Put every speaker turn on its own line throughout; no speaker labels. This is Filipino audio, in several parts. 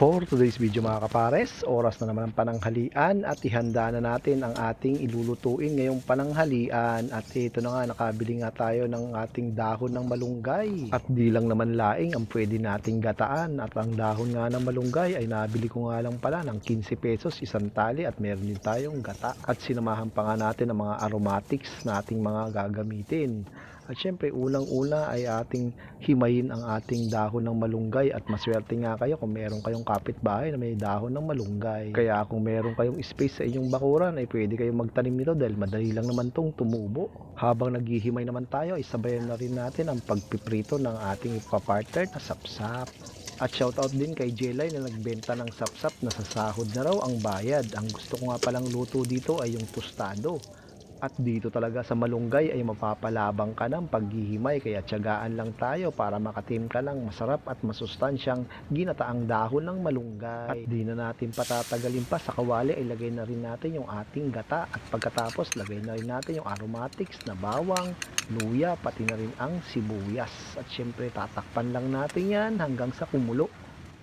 For today's video mga kapares, oras na naman ang pananghalian at ihanda na natin ang ating ilulutuin ngayong pananghalian. At ito na nga, nakabili nga tayo ng ating dahon ng malunggay. At di lang naman laing ang pwede nating gataan. At ang dahon nga ng malunggay ay nabili ko nga lang pala ng 15 pesos isang tali at meron din tayong gata. At sinamahan pa nga natin ang mga aromatics na ating mga gagamitin. At syempre unang-una ay ating himayin ang ating dahon ng malunggay at maswerte nga kayo kung meron kayong kapitbahay na may dahon ng malunggay. Kaya kung meron kayong space sa inyong bakuran ay pwede kayong magtanim nito dahil madali lang naman tong tumubo. Habang naghihimay naman tayo ay sabayan na rin natin ang pagpiprito ng ating ipapartner na sapsap. At shoutout din kay Jelay na nagbenta ng sapsap na sa sahod na raw ang bayad. Ang gusto ko nga palang luto dito ay yung tostado. At dito talaga sa malunggay ay mapapalabang ka ng paghihimay kaya tiyagaan lang tayo para makatim ka ng masarap at masustansyang ginataang dahon ng malunggay. At di na natin patatagalin pa, sa kawali ay lagay na rin natin yung ating gata at pagkatapos lagay na rin natin yung aromatics na bawang, luya, pati na rin ang sibuyas. At syempre tatakpan lang natin yan hanggang sa kumulo.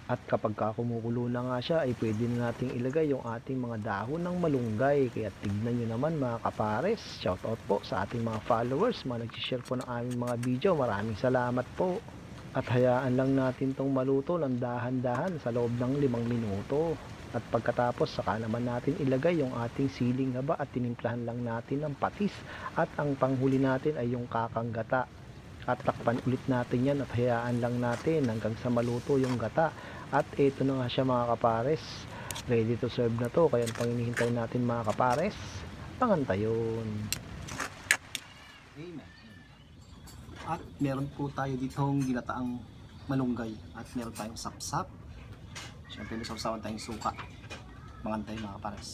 At kapag kumukulo na nga siya ay pwede na nating ilagay yung ating mga dahon ng malunggay. Kaya tignan nyo naman mga kapares. Shoutout po sa ating mga followers, mga nag-share po ng aming mga video. Maraming salamat po. At hayaan lang natin tong maluto ng dahan-dahan sa loob ng 5 minuto. At pagkatapos saka naman natin ilagay yung ating siling haba at tinimplahan lang natin ng patis. At ang panghuli natin ay yung kakang gata. At takpan ulit natin yan at hayaan lang natin hanggang sa maluto yung gata. At ito na nga siya mga kapares, ready to serve na to. Kaya pang hinihintay natin mga kapares, pangantayon.
Amen. At meron po tayo ditong ginataang malunggay at meron tayong sapsap. Siyempre may sausawan tayong suka. Mangantay mga kapares.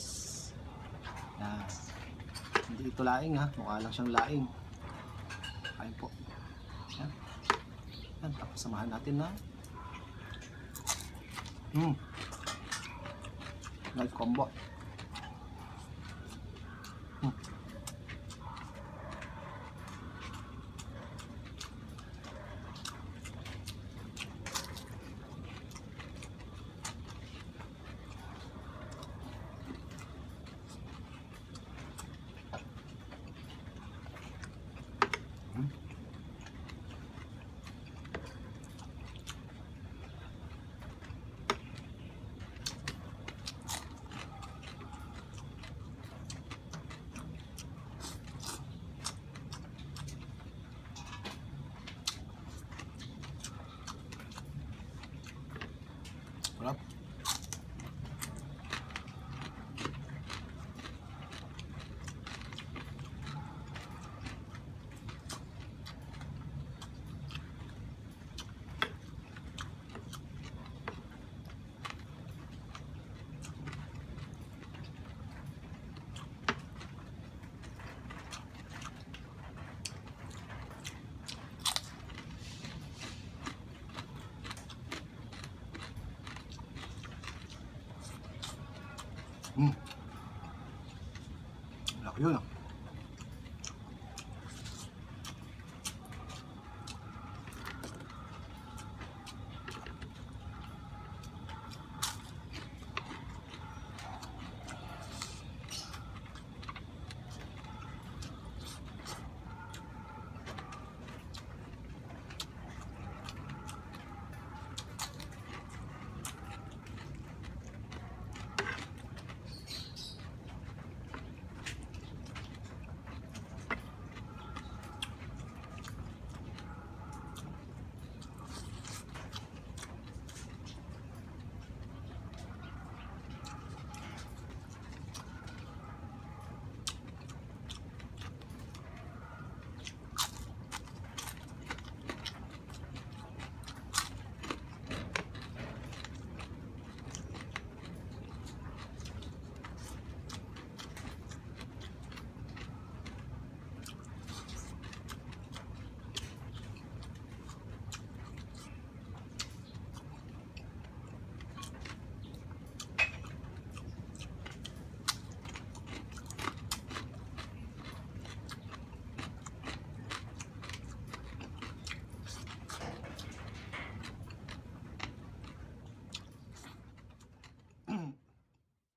Yan. Hindi ito laing ha, mukha lang siyang laing. Ayun po. Yan. Yan. Tapos samahan natin na live combo. Sarap. Laki yun ah.